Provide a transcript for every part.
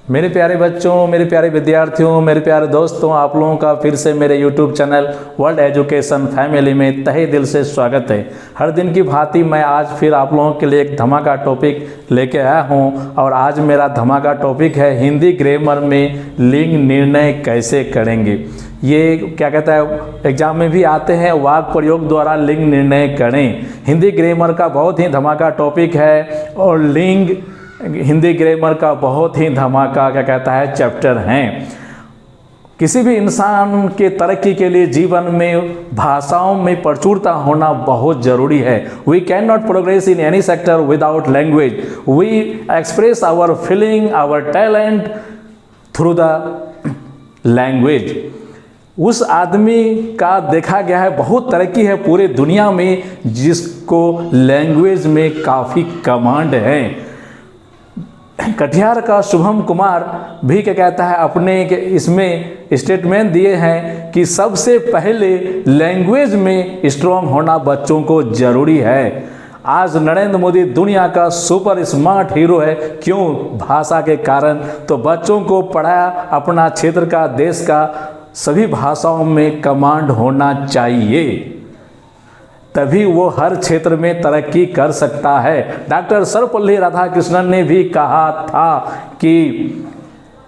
मेरे प्यारे बच्चों, मेरे प्यारे विद्यार्थियों, मेरे प्यारे दोस्तों, आप लोगों का फिर से मेरे YouTube channel world education family में तहे दिल से स्वागत है। हर दिन की भांति मैं आज फिर आप लोगों के लिए एक धमाका टॉपिक लेके आया हूं और आज मेरा धमाका टॉपिक है हिंदी ग्रामर में लिंग निर्णय कैसे करेंगे। ये क्या कहता है, एग्जाम में भी आते हैं, वाक्य प्रयोग द्वारा लिंग निर्णय करें। हिंदी ग्रामर का बहुत ही धमाका टॉपिक है और लिंग हिंदी ग्रामर का बहुत ही धमाका क्या कहता है चैप्टर हैं। किसी भी इंसान के तरक्की के लिए जीवन में भाषाओं में प्रचुरता होना बहुत ज़रूरी है। We can not progress in any sector without language. We express our feeling, our talent through the language. उस आदमी का देखा गया है बहुत तरक्की है पूरे दुनिया में जिसको लैंग्वेज में काफ़ी कमांड है। कटिहार का शुभम कुमार भी क्या कहता है अपने इसमें स्टेटमेंट दिए हैं कि सबसे पहले लैंग्वेज में स्ट्रॉन्ग होना बच्चों को ज़रूरी है। आज नरेंद्र मोदी दुनिया का सुपर स्मार्ट हीरो है। क्यों? भाषा के कारण। तो बच्चों को पढ़ाया, अपना क्षेत्र का, देश का सभी भाषाओं में कमांड होना चाहिए, तभी वो हर क्षेत्र में तरक्की कर सकता है। डॉक्टर सर्वपल्ली राधाकृष्णन ने भी कहा था कि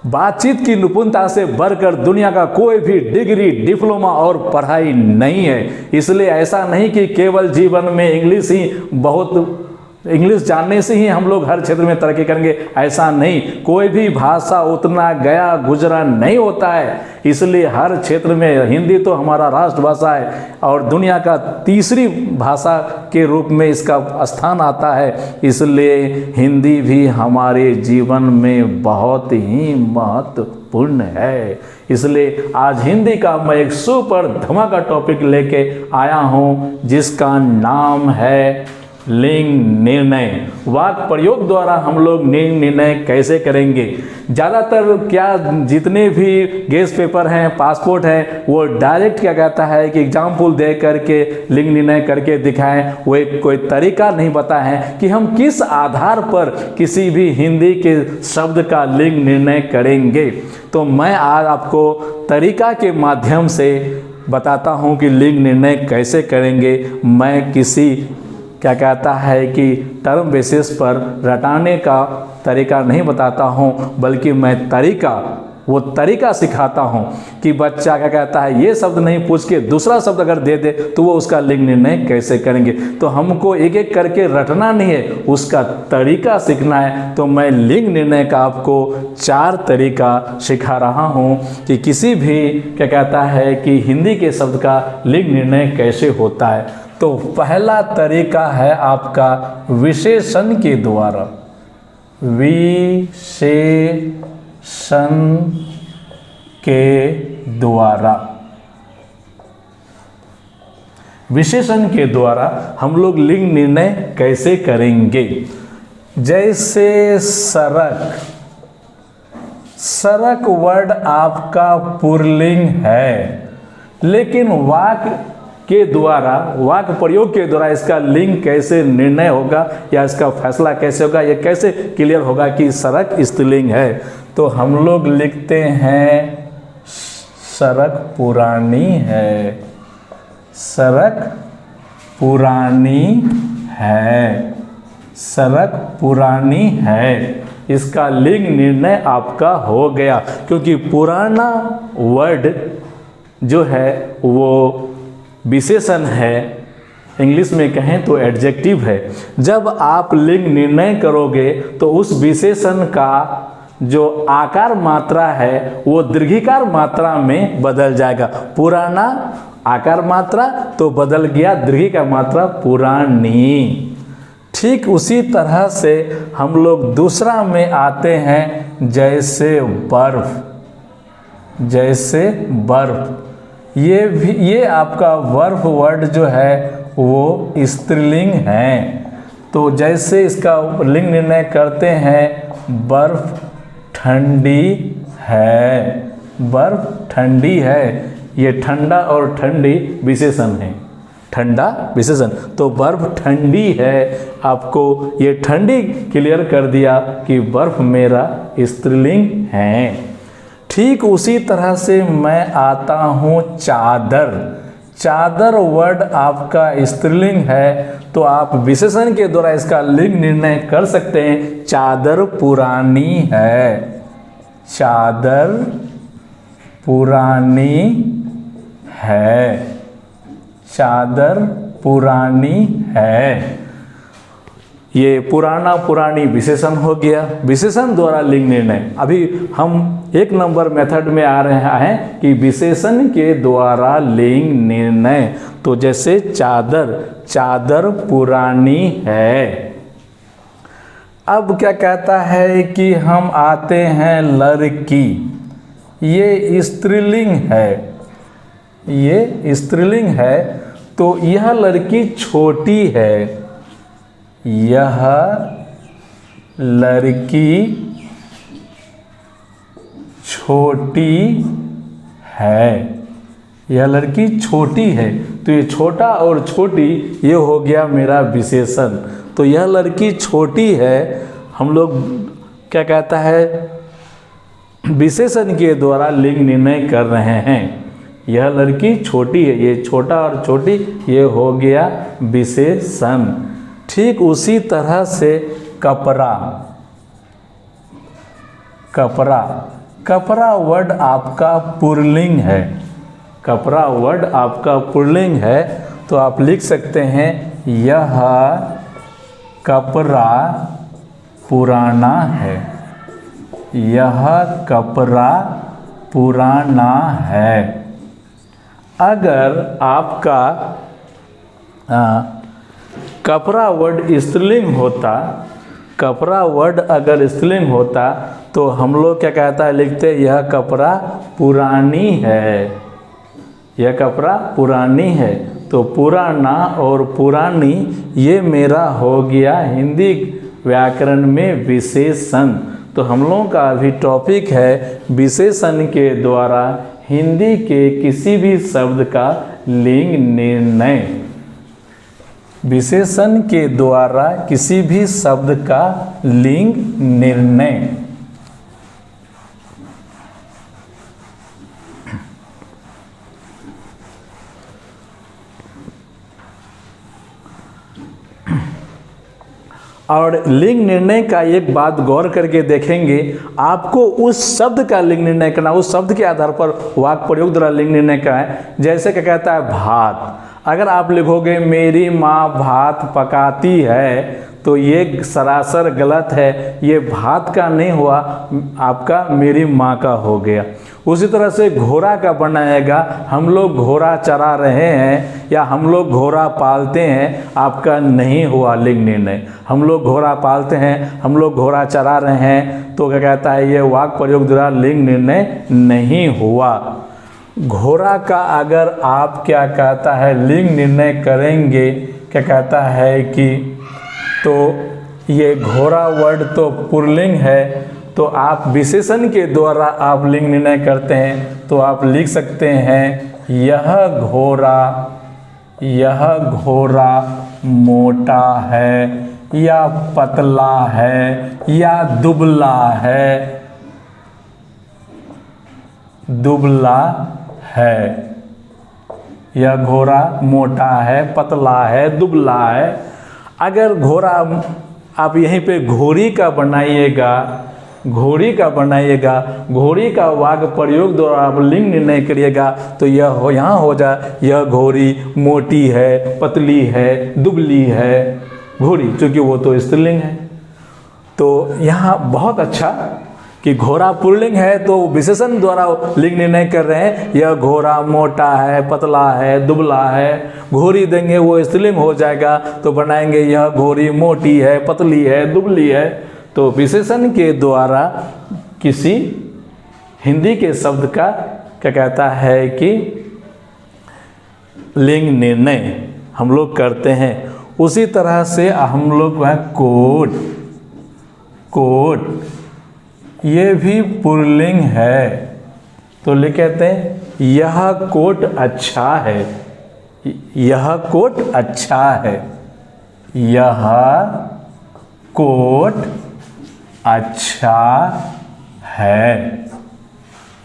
बातचीत की निपुणता से बढ़कर दुनिया का कोई भी डिग्री, डिप्लोमा और पढ़ाई नहीं है। इसलिए ऐसा नहीं कि केवल जीवन में इंग्लिश जानने से ही हम लोग हर क्षेत्र में तरक्की करेंगे, ऐसा नहीं। कोई भी भाषा उतना गया गुजरा नहीं होता है। इसलिए हर क्षेत्र में हिंदी तो हमारा राष्ट्रभाषा है और दुनिया का तीसरी भाषा के रूप में इसका स्थान आता है। इसलिए हिंदी भी हमारे जीवन में बहुत ही महत्वपूर्ण है। इसलिए आज हिंदी का मैं एक सुपर धमाका टॉपिक लेके आया हूँ जिसका नाम है लिंग निर्णय। वाक्य प्रयोग द्वारा हम लोग लिंग निर्णय कैसे करेंगे। ज़्यादातर क्या जितने भी गेस्ट पेपर हैं, पासपोर्ट हैं, वो डायरेक्ट क्या कहता है कि एग्जाम्पल दे करके लिंग निर्णय करके दिखाएं। वो एक कोई तरीका नहीं बताया है कि हम किस आधार पर किसी भी हिंदी के शब्द का लिंग निर्णय करेंगे। तो मैं आज आपको तरीका के माध्यम से बताता हूँ कि लिंग निर्णय कैसे करेंगे। मैं किसी क्या कहता है कि टर्म बेसिस पर रटाने का तरीका नहीं बताता हूँ, बल्कि मैं वो तरीका सिखाता हूँ कि बच्चा क्या कहता है ये शब्द नहीं पूछ के दूसरा शब्द अगर दे दे तो वो उसका लिंग निर्णय कैसे करेंगे। तो हमको एक एक करके रटना नहीं है, उसका तरीका सीखना है। तो मैं लिंग निर्णय का आपको 4 तरीका सिखा रहा हूँ कि किसी भी क्या कहता है कि हिंदी के शब्द का लिंग निर्णय कैसे होता है। तो पहला तरीका है आपका विशेषण के द्वारा। विशेषण के द्वारा, विशेषण के द्वारा हम लोग लिंग निर्णय कैसे करेंगे। जैसे सड़क, सड़क वर्ड आपका पुल्लिंग है, लेकिन वाक्य के द्वारा, वाक्य प्रयोग के द्वारा इसका लिंग कैसे निर्णय होगा या इसका फैसला कैसे होगा, ये कैसे क्लियर होगा कि सड़क स्त्रीलिंग है। तो हम लोग लिखते हैं सड़क पुरानी है, सड़क पुरानी है, सड़क पुरानी है। इसका लिंग निर्णय आपका हो गया, क्योंकि पुराना वर्ड जो है वो विशेषण है, इंग्लिश में कहें तो एडजेक्टिव है। जब आप लिंग निर्णय करोगे तो उस विशेषण का जो आकार मात्रा है वो दीर्घिकार मात्रा में बदल जाएगा। पुराना आकार मात्रा तो बदल गया दीर्घिकार मात्रा पुरानी। ठीक उसी तरह से हम लोग दूसरा में आते हैं, जैसे बर्फ, जैसे बर्फ। ये आपका बर्फ वर्ड जो है वो स्त्रीलिंग है। तो जैसे इसका लिंग निर्णय करते हैं, बर्फ ठंडी है, बर्फ ठंडी है। ये ठंडा और ठंडी विशेषण है। ठंडा विशेषण, तो बर्फ ठंडी है। आपको ये ठंडी क्लियर कर दिया कि बर्फ मेरा स्त्रीलिंग है। ठीक उसी तरह से मैं आता हूँ चादर। चादर वर्ड आपका स्त्रीलिंग है, तो आप विशेषण के द्वारा इसका लिंग निर्णय कर सकते हैं। चादर पुरानी है, चादर पुरानी है, चादर पुरानी है। ये पुराना पुरानी विशेषण हो गया, विशेषण द्वारा लिंग निर्णय। अभी हम 1 नंबर मेथड में आ रहे हैं कि विशेषण के द्वारा लिंग निर्णय। तो जैसे चादर, चादर पुरानी है। अब क्या कहता है कि हम आते हैं लड़की। ये स्त्रीलिंग है, ये स्त्रीलिंग है, तो यह लड़की छोटी है, यह लड़की छोटी है, यह लड़की छोटी है। तो ये छोटा और छोटी ये हो गया मेरा विशेषण। तो यह लड़की छोटी है, हम लोग क्या कहता है विशेषण के द्वारा लिंग निर्णय कर रहे हैं। यह लड़की छोटी है, ये छोटा और छोटी ये हो गया विशेषण। ठीक उसी तरह से कपड़ा, कपड़ा, कपड़ा वर्ड आपका पुल्लिंग है, कपड़ा वर्ड आपका पुल्लिंग है। तो आप लिख सकते हैं यह कपड़ा पुराना है, यह कपड़ा पुराना है। अगर आपका कपड़ा वर्ड स्त्रीलिंग होता, कपड़ा वर्ड अगर स्त्रीलिंग होता तो हम लोग क्या कहता है लिखते यह कपड़ा पुरानी है, यह कपड़ा पुरानी है। तो पुराना और पुरानी ये मेरा हो गया हिंदी व्याकरण में विशेषण। तो हम लोगों का अभी टॉपिक है विशेषण के द्वारा हिंदी के किसी भी शब्द का लिंग निर्णय। विशेषण के द्वारा किसी भी शब्द का लिंग निर्णय। और लिंग निर्णय का एक बात गौर करके देखेंगे, आपको उस शब्द का लिंग निर्णय करना, उस शब्द के आधार पर वाक्य प्रयोग द्वारा लिंग निर्णय का है। जैसे क्या कहता है भात, अगर आप लिखोगे मेरी माँ भात पकाती है तो ये सरासर गलत है, ये भात का नहीं हुआ, आपका मेरी माँ का हो गया। उसी तरह से घोड़ा का बनाएगा हम लोग घोड़ा चरा रहे हैं या हम लोग घोड़ा पालते हैं, आपका नहीं हुआ लिंग निर्णय। हम लोग घोड़ा पालते हैं, हम लोग घोड़ा चरा रहे हैं, तो क्या कहता है ये वाक्य प्रयोग द्वारा लिंग निर्णय नहीं हुआ। घोड़ा का अगर आप क्या कहता है लिंग निर्णय करेंगे, क्या कहता है कि तो ये घोड़ा वर्ड तो पुल्लिंग है, तो आप विशेषण के द्वारा आप लिंग निर्णय करते हैं। तो आप लिख सकते हैं यह घोड़ा, यह घोड़ा मोटा है या पतला है या दुबला है, दुबला है। यह घोड़ा मोटा है, पतला है, दुबला है। अगर घोड़ा आप यहीं पे घोड़ी का बनाइएगा, घोड़ी का बनाइएगा, घोड़ी का वाक्य प्रयोग द्वारा आप लिंग निर्णय करिएगा तो यह यहाँ हो जाए यह घोड़ी मोटी है, पतली है, दुबली है घोड़ी, क्योंकि वो तो स्त्रीलिंग है। तो यहाँ बहुत अच्छा कि घोड़ा पुल्लिंग है तो विशेषण द्वारा लिंग निर्णय कर रहे हैं। यह घोड़ा मोटा है, पतला है, दुबला है। घोड़ी देंगे वो स्त्रीलिंग हो जाएगा, तो बनाएंगे यह घोड़ी मोटी है, पतली है, दुबली है। तो विशेषण के द्वारा किसी हिंदी के शब्द का क्या कहता है कि लिंग निर्णय हम लोग करते हैं। उसी तरह से हम लोग है कोट, कोट ये भी पुल्लिंग है, तो लिख कहते हैं यह कोट अच्छा है, यह कोट अच्छा है, यह कोट अच्छा है,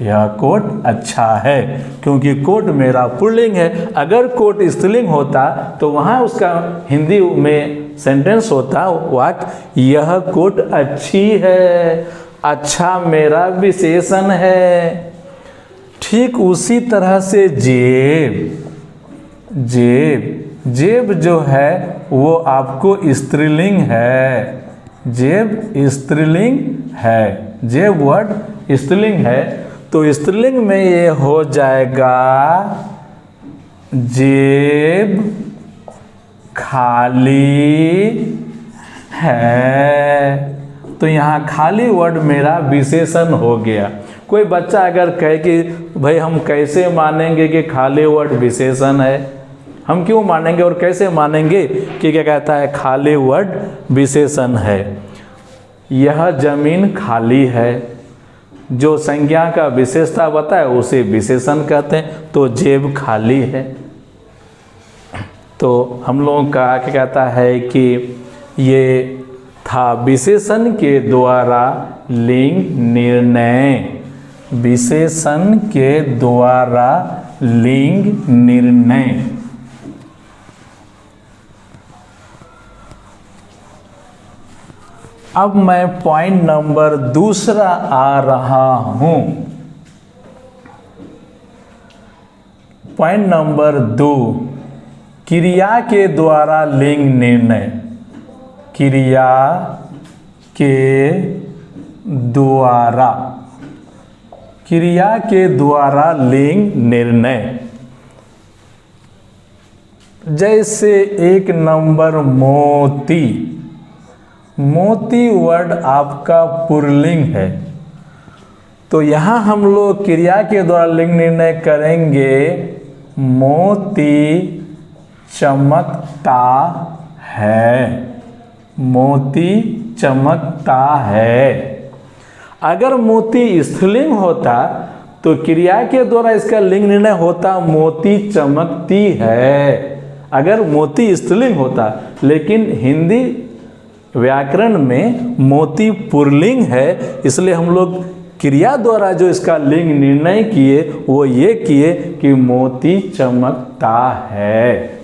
यह कोट अच्छा है, क्योंकि कोट मेरा पुल्लिंग है। अगर कोट स्त्रीलिंग होता तो वहाँ उसका हिंदी में सेंटेंस होता वाक्य यह कोट अच्छी है, अच्छा मेरा विशेषण है। ठीक उसी तरह से जेब, जेब, जेब जो है वो आपको स्त्रीलिंग है, जेब स्त्रीलिंग है, जेब वर्ड स्त्रीलिंग है, तो स्त्रीलिंग में ये हो जाएगा जेब खाली है। तो यहाँ खाली वर्ड मेरा विशेषण हो गया। कोई बच्चा अगर कहे कि भाई हम कैसे मानेंगे कि खाली वर्ड विशेषण है, हम क्यों मानेंगे और कैसे मानेंगे कि क्या कहता है खाली वर्ड विशेषण है। यह जमीन खाली है, जो संज्ञा का विशेषता बताए उसे विशेषण कहते हैं, तो जेब खाली है। तो हम लोगों का क्या कहता है कि ये था विशेषण के द्वारा लिंग निर्णय, विशेषण के द्वारा लिंग निर्णय। अब मैं पॉइंट नंबर दूसरा आ रहा हूं। पॉइंट नंबर 2, क्रिया के द्वारा लिंग निर्णय, क्रिया के द्वारा, क्रिया के द्वारा लिंग निर्णय। जैसे 1 नंबर मोती, मोती वर्ड आपका पुल्लिंग है, तो यहाँ हम लोग क्रिया के द्वारा लिंग निर्णय करेंगे मोती चमकता है, मोती चमकता है। अगर मोती स्त्रीलिंग होता तो क्रिया के द्वारा इसका लिंग निर्णय होता मोती चमकती है, अगर मोती स्त्रीलिंग होता। लेकिन हिंदी व्याकरण में मोती पुल्लिंग है, इसलिए हम लोग क्रिया द्वारा जो इसका लिंग निर्णय किए वो ये किए कि मोती चमकता है।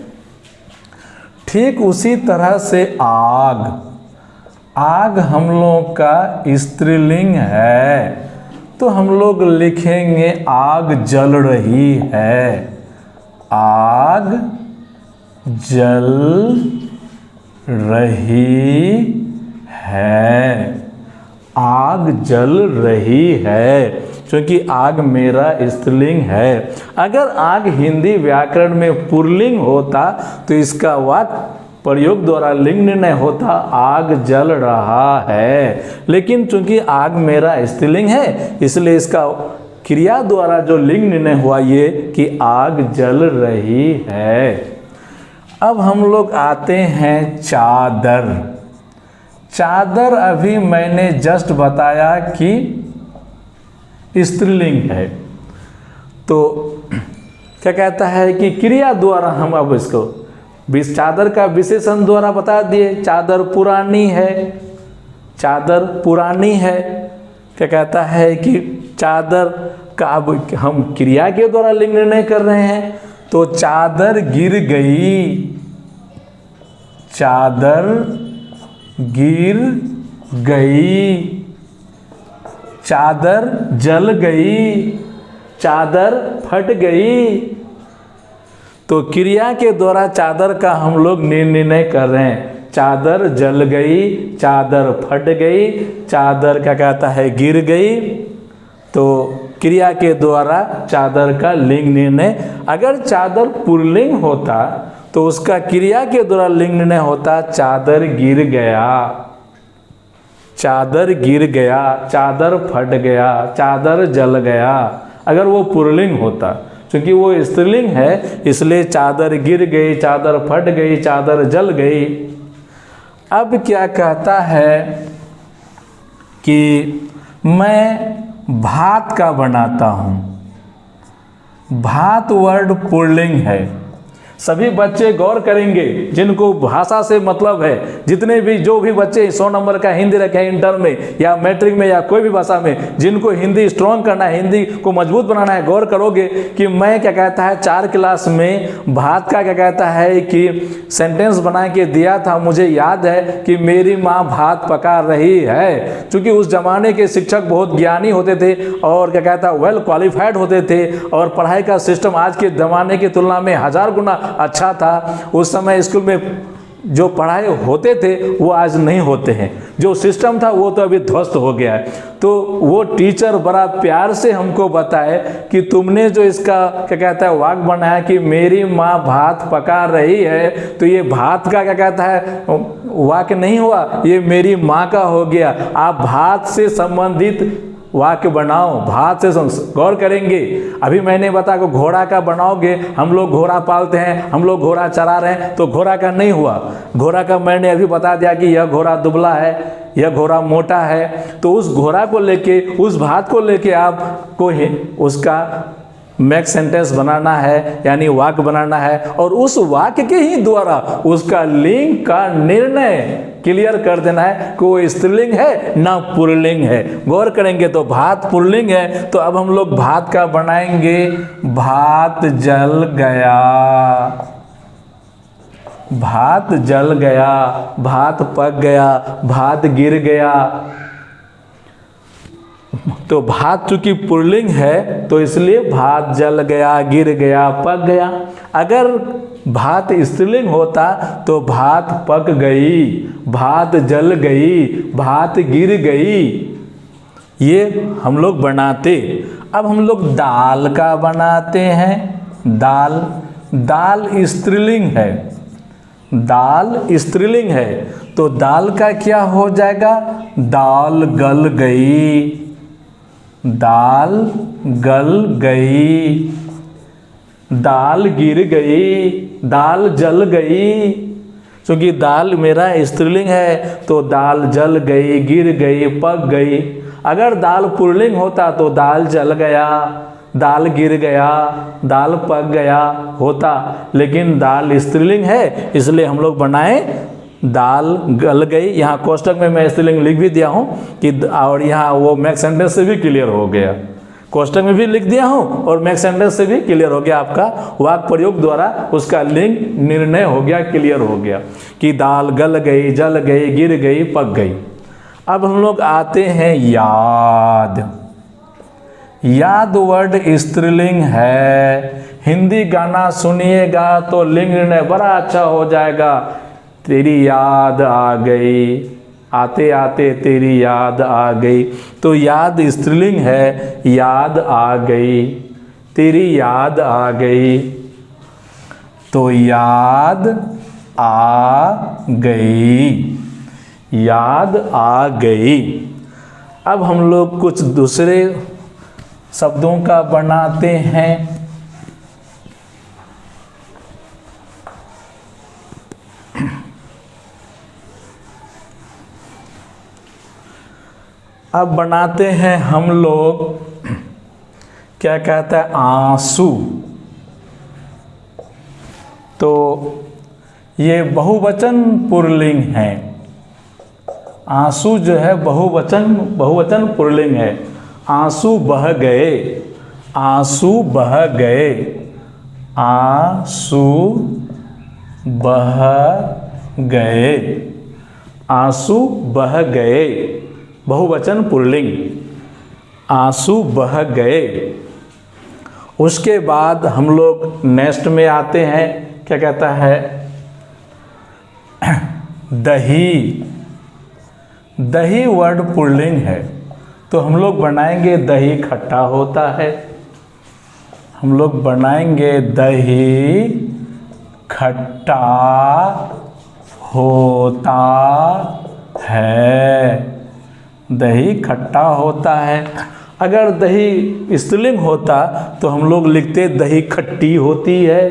ठीक उसी तरह से आग, आग हम लोग का स्त्रीलिंग है, तो हम लोग लिखेंगे आग जल रही है, आग जल रही है, आग जल रही है, क्योंकि आग मेरा स्त्रीलिंग है। अगर आग हिंदी व्याकरण में पुल्लिंग होता तो इसका वाक्य प्रयोग द्वारा लिंग निर्णय होता आग जल रहा है। लेकिन चूंकि आग मेरा स्त्रीलिंग है, इसलिए इसका क्रिया द्वारा जो लिंग निर्णय हुआ ये कि आग जल रही है। अब हम लोग आते हैं चादर। चादर अभी मैंने जस्ट बताया कि स्त्रीलिंग है, तो क्या कहता है कि क्रिया द्वारा हम अब इसको चादर का विशेषण द्वारा बता दिए। चादर पुरानी है, चादर पुरानी है। क्या कहता है कि चादर का अब हम क्रिया के द्वारा लिंग निर्णय कर रहे हैं, तो चादर गिर गई, चादर गिर गई, चादर जल गई, चादर फट गई। तो क्रिया के द्वारा चादर का हम लोग निर्णय कर रहे हैं। चादर जल गई, चादर फट गई, चादर क्या कहता है गिर गई। तो क्रिया के द्वारा चादर का लिंग निर्णय। अगर चादर पुल्लिंग होता तो उसका क्रिया के द्वारा लिंग निर्णय होता चादर गिर गया, चादर गिर गया, चादर फट गया, चादर जल गया। अगर वो पुल्लिंग होता, क्योंकि वो स्त्रीलिंग है इसलिए चादर गिर गई, चादर फट गई, चादर जल गई। अब क्या कहता है कि मैं भात का बनाता हूँ। भात वर्ड पुल्लिंग है, सभी बच्चे गौर करेंगे जिनको भाषा से मतलब है, जितने भी जो भी बच्चे 100 नंबर का हिंदी रखे हैं इंटर में या मैट्रिक में या कोई भी भाषा में, जिनको हिंदी स्ट्रॉन्ग करना है, हिंदी को मजबूत बनाना है, गौर करोगे कि मैं क्या कहता है 4 क्लास में भात का क्या कहता है कि सेंटेंस बना के दिया था। मुझे याद है कि मेरी माँ भात पका रही है, क्योंकि उस जमाने के शिक्षक बहुत ज्ञानी होते थे और क्या कहता है वेल क्वालिफाइड होते थे और पढ़ाई का सिस्टम आज के ज़माने की तुलना में 1000 गुना अच्छा था। उस समय स्कूल में जो पढ़ाई होते थे वो आज नहीं होते हैं, जो सिस्टम था वो तो अभी ध्वस्त हो गया है। तो वो टीचर बड़ा प्यार से हमको बताए कि तुमने जो इसका क्या कहता है वाक्य बनाया कि मेरी माँ भात पका रही है, तो ये भात का क्या कहता है वाक्य नहीं हुआ, ये मेरी माँ का हो गया। आप भात से संबंधित वाक्य बनाओ, भात से गौर करेंगे। अभी मैंने बताया कि घोड़ा का बनाओगे, हम लोग घोड़ा पालते हैं, हम लोग घोड़ा चरा रहे हैं, तो घोड़ा का नहीं हुआ। घोड़ा का मैंने अभी बता दिया कि यह घोड़ा दुबला है, यह घोड़ा मोटा है। तो उस घोड़ा को लेके, उस भात को लेके आपको उसका मेक सेंटेंस बनाना है, यानी वाक्य बनाना है, और उस वाक्य के ही द्वारा उसका लिंग का निर्णय क्लियर कर देना है कि वो स्त्रीलिंग है ना पुल्लिंग है। गौर करेंगे तो भात पुल्लिंग है, तो अब हम लोग भात का बनाएंगे भात जल गया, भात जल गया, भात पक गया, भात गिर गया। तो भात चूंकि पुल्लिंग है तो इसलिए भात जल गया, गिर गया, पक गया। अगर भात स्त्रीलिंग होता तो भात पक गई, भात जल गई, भात गिर गई, ये हम लोग बनाते। अब हम लोग दाल का बनाते हैं। दाल, दाल स्त्रीलिंग है, दाल स्त्रीलिंग है, तो दाल का क्या हो जाएगा, दाल गल गई, दाल गल गई, दाल गिर गई, दाल जल गई। क्योंकि दाल मेरा स्त्रीलिंग है तो दाल जल गई, गिर गई, पक गई। अगर दाल पुल्लिंग होता तो दाल जल गया, दाल गिर गया, दाल पक गया होता, लेकिन दाल स्त्रीलिंग है इसलिए हम लोग बनाए दाल गल गई। यहाँ कोष्टक में मैं स्त्रीलिंग लिख भी दिया हूँ कि, और यहाँ वो मेक सेंटेंस से भी क्लियर हो गया, कोष्टक में भी लिख दिया हूँ और मेक सेंटेंस से भी क्लियर हो गया। आपका वाक्य प्रयोग द्वारा उसका लिंग निर्णय हो गया, क्लियर हो गया कि दाल गल गई, जल गई, गिर गई, पक गई। अब हम लोग आते हैं याद। याद वर्ड स्त्रीलिंग है। हिंदी गाना सुनिएगा तो लिंग निर्णय बड़ा अच्छा हो जाएगा। तेरी याद आ गई, आते आते तेरी याद आ गई, तो याद स्त्रीलिंग है, याद आ गई, तेरी याद आ गई, तो याद आ गई, याद आ गई। अब हम लोग कुछ दूसरे शब्दों का बनाते हैं। अब बनाते हैं हम लोग क्या कहता है, आंसू। तो ये बहुवचन पुल्लिंग है। आंसू जो है बहुवचन पुल्लिंग है। आंसू बह गए, आंसू बह गए, आंसू बह गए, आंसू बह गए, बहुवचन पुल्लिंग, आंसू बह गए। उसके बाद हम लोग नेक्स्ट में आते हैं, क्या कहता है, दही। दही वर्ड पुल्लिंग है, तो हम लोग बनाएंगे दही खट्टा होता है। हम लोग बनाएंगे दही खट्टा होता है, दही खट्टा होता है। अगर दही स्त्रीलिंग होता तो हम लोग लिखते दही खट्टी होती है।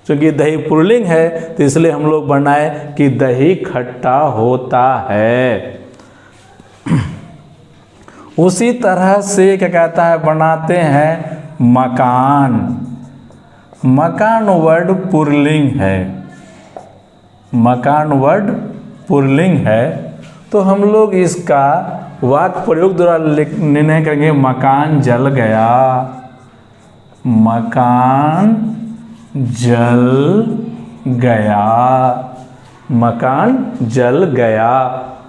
क्योंकि दही पुल्लिंग है तो इसलिए हम लोग बनाए कि दही खट्टा होता है। उसी तरह से क्या कहता है, बनाते हैं मकान। मकान वर्ड पुल्लिंग है, मकान वर्ड पुल्लिंग है, तो हम लोग इसका वाक्य प्रयोग द्वारा निर्णय करेंगे मकान जल गया, मकान जल गया, मकान जल गया।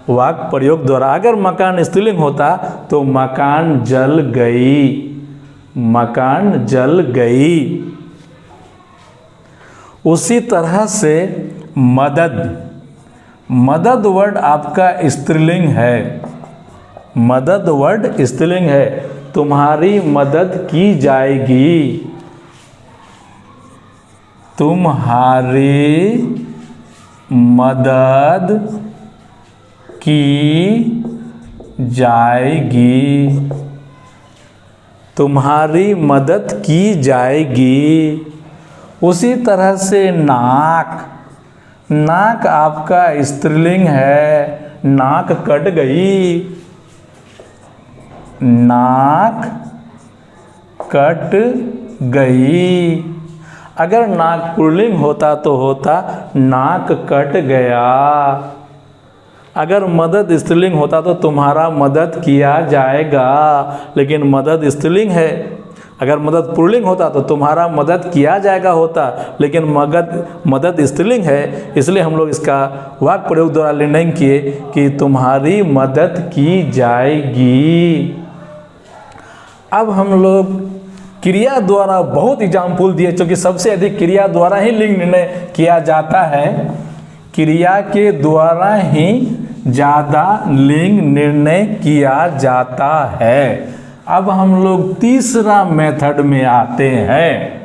वाक्य प्रयोग द्वारा अगर मकान स्त्रीलिंग होता तो मकान जल गई, मकान जल गई। उसी तरह से मदद, मदद वर्ड आपका स्त्रीलिंग है, मदद वर्ड स्त्रीलिंग है। तुम्हारी मदद की जाएगी, तुम्हारी मदद की जाएगी, तुम्हारी मदद की जाएगी। उसी तरह से नाक, नाक आपका स्त्रीलिंग है, नाक कट गई, नाक कट गई। अगर नाक पुल्लिंग होता तो होता नाक कट गया। अगर मदद स्त्रीलिंग होता तो तुम्हारा मदद किया जाएगा, लेकिन मदद स्त्रीलिंग है। अगर मदद पुल्लिंग होता तो तुम्हारा मदद किया जाएगा होता, लेकिन मदद स्त्रीलिंग है, इसलिए हम लोग इसका वाक्य प्रयोग द्वारा निर्णय किए कि तुम्हारी मदद की जाएगी। अब हम लोग क्रिया द्वारा बहुत एग्जाम्पल दिए, क्योंकि सबसे अधिक क्रिया द्वारा ही लिंग निर्णय किया जाता है, क्रिया के द्वारा ही ज़्यादा लिंग निर्णय किया जाता है। अब हम लोग तीसरा मेथड में आते हैं।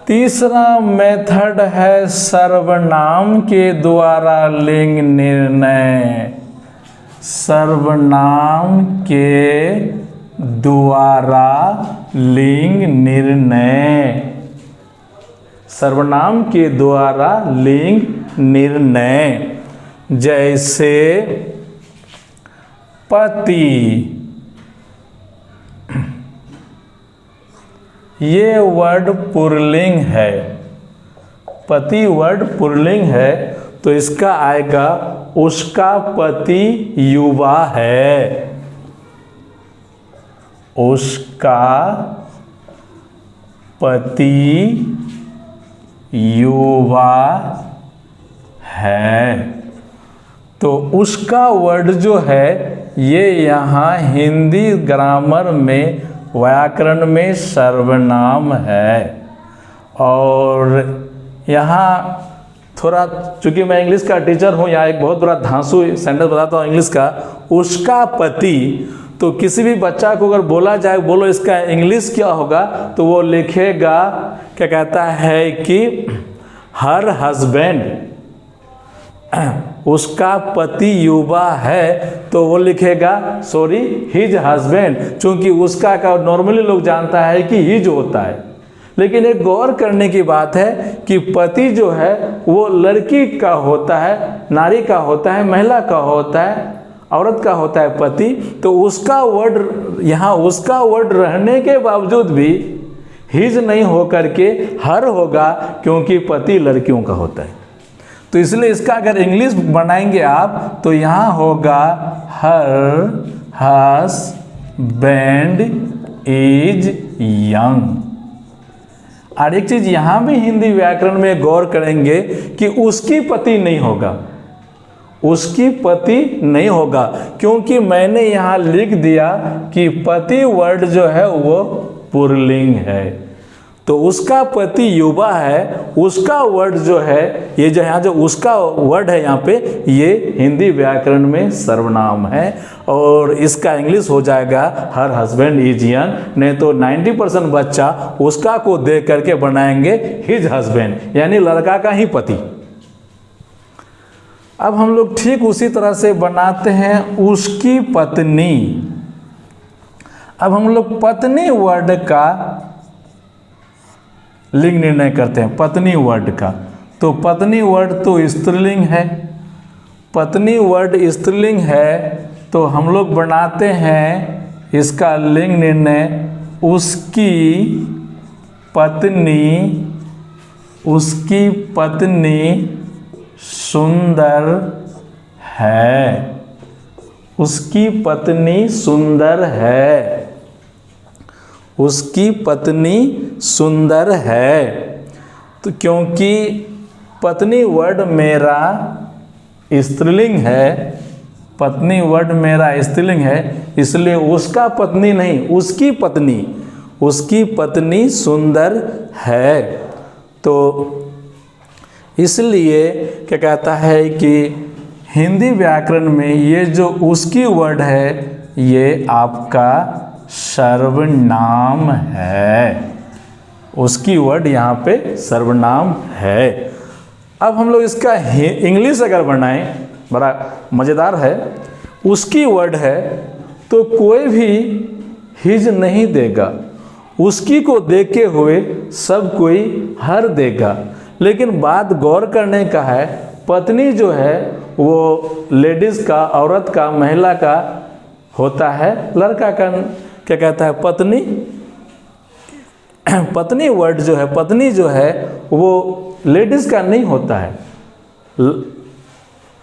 तीसरा मेथड है सर्वनाम के द्वारा लिंग निर्णय, सर्वनाम के द्वारा लिंग निर्णय, सर्वनाम के द्वारा लिंग निर्णय। जैसे पति, ये वर्ड पुल्लिंग है, पति वर्ड पुल्लिंग है, तो इसका आएगा उसका पति युवा है, उसका पति युवा है। तो उसका वर्ड जो है ये यहाँ हिंदी ग्रामर में व्याकरण में सर्वनाम है। और यहाँ थोड़ा, चूँकि मैं इंग्लिश का टीचर हूँ, यहाँ एक बहुत बड़ा धांसू सेंटेंस बताता हूँ इंग्लिश का। उसका पति, तो किसी भी बच्चा को अगर बोला जाए बोलो इसका इंग्लिश क्या होगा, तो वो लिखेगा, क्या कहता है कि हर हस्बैंड, उसका पति युवा है, तो वो लिखेगा सॉरी हिज हस्बैंड, चूँकि उसका का नॉर्मली लोग जानता है कि हिज होता है। लेकिन एक गौर करने की बात है कि पति जो है वो लड़की का होता है, नारी का होता है, महिला का होता है, औरत का होता है पति। तो उसका वर्ड यहाँ, उसका वर्ड रहने के बावजूद भी हिज नहीं होकर के हर होगा, क्योंकि पति लड़कियों का होता है। तो इसलिए इसका अगर इंग्लिश बनाएंगे आप तो यहाँ होगा हर हस्बैंड इज यंग। और एक चीज यहाँ भी हिंदी व्याकरण में गौर करेंगे कि उसकी पति नहीं होगा, उसकी पति नहीं होगा, क्योंकि मैंने यहाँ लिख दिया कि पति वर्ड जो है वो पुल्लिंग है। तो उसका पति युवा है, उसका वर्ड जो है, ये जो यहाँ जो उसका वर्ड है यहाँ पे, ये हिंदी व्याकरण में सर्वनाम है। और इसका इंग्लिश हो जाएगा हर हस्बैंड इज यंग। नहीं तो 90% बच्चा उसका को दे करके बनाएंगे हिज हस्बैंड, यानी लड़का का ही पति। अब हम लोग ठीक उसी तरह से बनाते हैं उसकी पत्नी। अब हम लोग पत्नी वर्ड का लिंग निर्णय करते हैं, पत्नी वर्ड का। तो पत्नी वर्ड तो स्त्रीलिंग है, पत्नी वर्ड स्त्रीलिंग है, तो हम लोग बनाते हैं इसका लिंग निर्णय उसकी पत्नी, उसकी पत्नी सुंदर है, उसकी पत्नी सुंदर है, उसकी पत्नी सुंदर है। तो क्योंकि पत्नी वर्ड मेरा स्त्रीलिंग है, पत्नी वर्ड मेरा स्त्रीलिंग है, इसलिए उसका पत्नी नहीं, उसकी पत्नी, उसकी पत्नी सुंदर है। तो इसलिए क्या कहता है कि हिंदी व्याकरण में ये जो उसकी वर्ड है ये आपका सर्वनाम है, उसकी वर्ड यहाँ पे सर्वनाम है। अब हम लोग इसका इंग्लिश अगर बनाएं, बड़ा मज़ेदार है। उसकी वर्ड है तो कोई भी हिज नहीं देगा, उसकी को देखे हुए सब कोई हर देगा। लेकिन बात गौर करने का है, पत्नी जो है वो लेडीज़ का, औरत का, महिला का होता है, लड़का का क्या कहता है पत्नी। पत्नी वर्ड जो है, पत्नी जो है वो लेडीज़ का नहीं होता है,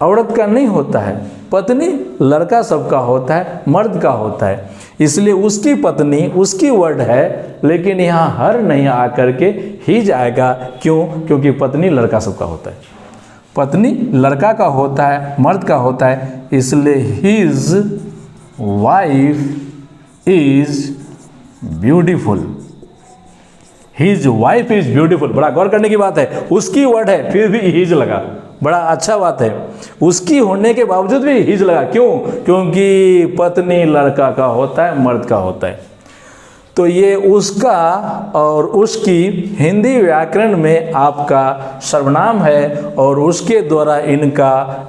औरत का नहीं होता है, पत्नी लड़का सबका होता है, मर्द का होता है। इसलिए उसकी पत्नी उसकी वर्ड है, लेकिन यहाँ हर नहीं आकर के ही जाएगा। क्यों? क्योंकि पत्नी लड़का सबका होता है, पत्नी लड़का का होता है, मर्द का होता है। इसलिए his wife is beautiful, his wife is beautiful. बड़ा गौर करने की बात है, उसकी वर्ड है फिर भी हिज लगा, बड़ा अच्छा बात है। उसकी होने के बावजूद भी हिज लगा, क्यों? क्योंकि पत्नी लड़का का होता है, मर्द का होता है। तो ये उसका और उसकी हिंदी व्याकरण में आपका सर्वनाम है, और उसके द्वारा इनका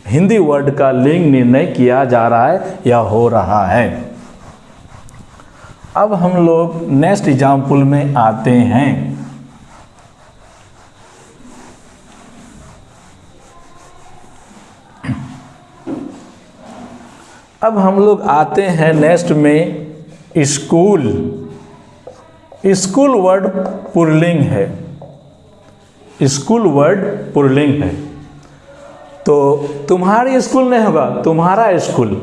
हिंदी वर्ड का लिंग निर्णय किया जा रहा है या हो रहा है। अब हम लोग नेक्स्ट एग्जाम्पल में आते हैं। अब हम लोग आते हैं नेक्स्ट में स्कूल। स्कूल वर्ड पुल्लिंग है, स्कूल वर्ड पुल्लिंग है। तो तुम्हारी स्कूल नहीं होगा, तुम्हारा स्कूल।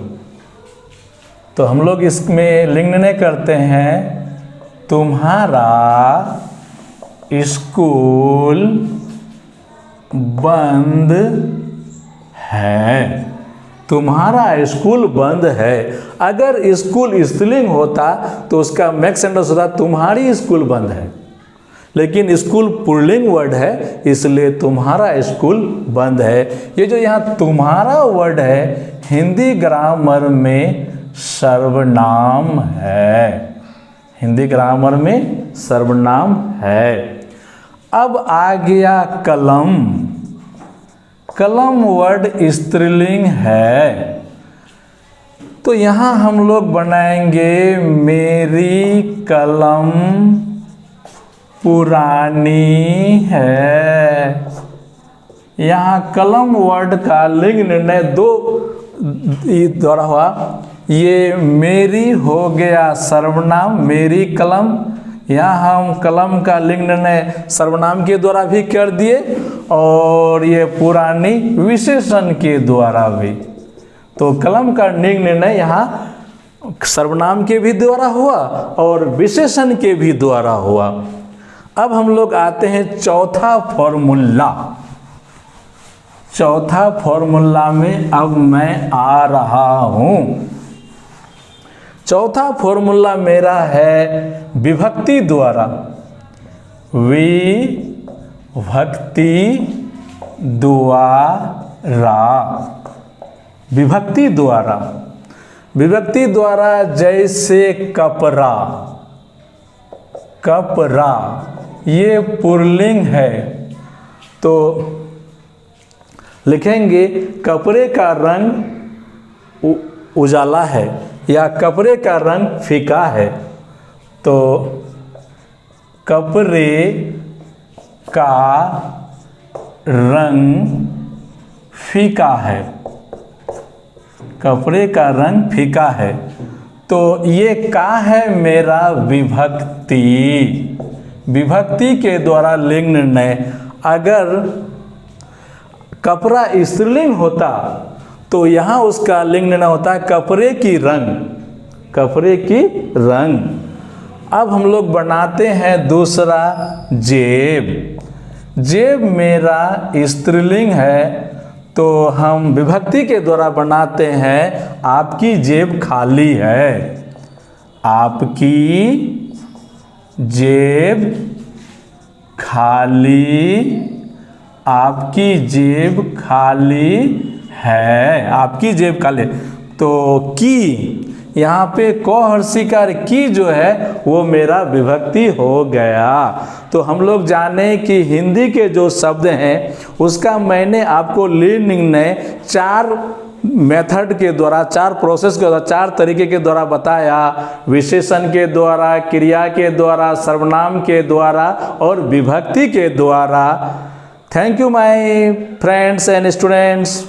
तो हम लोग इसमें लिंग निर्णय करते हैं, तुम्हारा स्कूल बंद है, तुम्हारा स्कूल बंद है। अगर स्कूल स्त्रीलिंग होता तो उसका मेक सेंटेंस होता तुम्हारी स्कूल बंद है, लेकिन स्कूल पुल्लिंग वर्ड है, इसलिए तुम्हारा स्कूल बंद है। ये जो यहाँ तुम्हारा वर्ड है हिंदी ग्रामर में सर्वनाम है, हिंदी ग्रामर में सर्वनाम है। अब आ गया कलम। कलम वर्ड स्त्रीलिंग है, तो यहाँ हम लोग बनाएंगे मेरी कलम पुरानी है। यहाँ कलम वर्ड का लिंग निर्णय दो द्वारा हुआ। ये मेरी हो गया सर्वनाम, मेरी कलम। यहाँ हम कलम का लिंग निर्णय सर्वनाम के द्वारा भी कर दिए, और ये पुरानी विशेषण के द्वारा भी। तो कलम का लिंग निर्णय यहाँ सर्वनाम के भी द्वारा हुआ और विशेषण के भी द्वारा हुआ। अब हम लोग आते हैं चौथा फॉर्मूला। चौथा फॉर्मूला में अब मैं आ रहा हूँ। चौथा फॉर्मूला मेरा है विभक्ति द्वारा, विभक्ति द्वारा, विभक्ति द्वारा, विभक्ति द्वारा। जैसे कपड़ा, कपड़ा ये पुल्लिंग है, तो लिखेंगे कपड़े का रंग उजाला है या कपड़े का रंग फीका है। तो कपड़े का रंग फीका है, कपड़े का रंग फीका है। तो ये का है मेरा विभक्ति, विभक्ति के द्वारा लिंग निर्णय। अगर कपड़ा स्त्रीलिंग होता तो यहाँ उसका लिंग निर्णय होता है कपड़े की रंग, कपड़े की रंग। अब हम लोग बनाते हैं दूसरा जेब। जेब मेरा स्त्रीलिंग है तो हम विभक्ति के द्वारा बनाते हैं आपकी जेब खाली है, आपकी जेब खाली, आपकी जेब खाली है, आपकी जेब खाली। तो की यहाँ पे क हर्षिकार की जो है वो मेरा विभक्ति हो गया। तो हम लोग जाने कि हिंदी के जो शब्द हैं उसका मैंने आपको लिंग निर्णय 4 मेथड के द्वारा, 4 प्रोसेस के द्वारा, 4 तरीके के द्वारा बताया। विशेषण के द्वारा, क्रिया के द्वारा, सर्वनाम के द्वारा और विभक्ति के द्वारा। Thank you my friends and students.